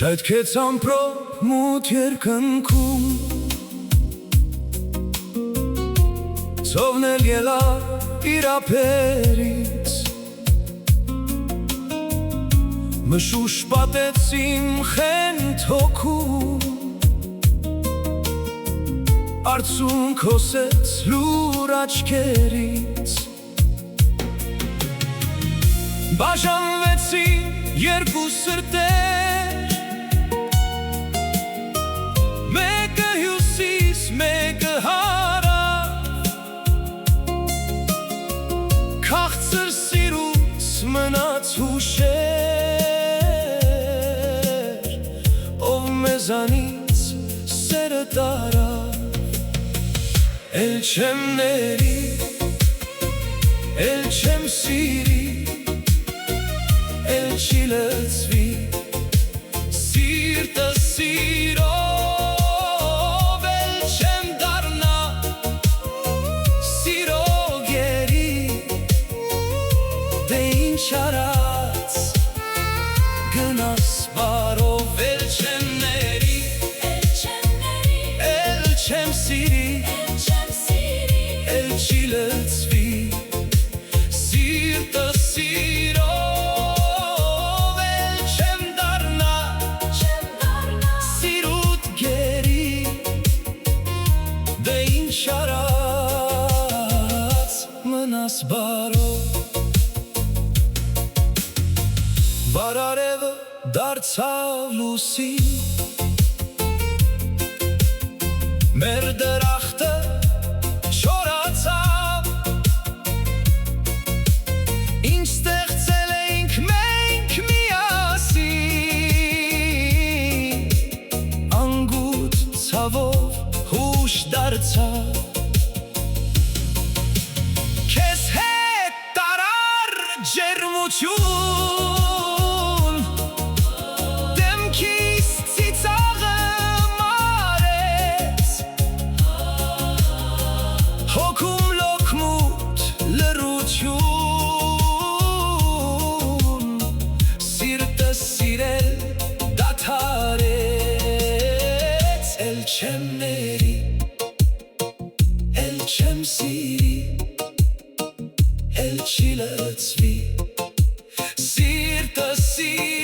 Ժայթքեց ամպրոպ մութ երկնքում, ծովն էլ ելավ իր ափերից, մշուշ պատեց իմ խենթ հոգում, արցունք հոսեց լուր աչքերից, բաժանվեցին երկու սրտեր, մեկը հյուսիս, մեկը հարավ, քաղցր սիրուց մնաց հուշեր, ով մեզանից սերը տարավ, էլ չեմ ների, էլ չեմ սիրի, էլ չի լծվի, սիրտը սիրով էլ չեմ դառնա, սիրո գերի, դե ինչ արած, գնաս բարով էլ չեմ ների, էլ չեմ սիրի, էլ չի լծվի, սիրտը սիրով էլ չեմ դառնա, սիրուտ գերի, դե ինչ արած, մնաս բարով, բարարևը դարձավ լուսին, մեր դրախտը չորացավ, ինչ ստեղծել էինք մենք միասին, անգութ ցավով հուշ դարձավ, քեզ հետ տարար ջերմություն, դեմքիս ծիծաղը մարեց, հոգում լոքմուտ լռություն, սիրտը սիրել դադարեց, էլ չեմ ների, էլ չեմ սիրի, էլ չի լծվի, սիրտը սիրել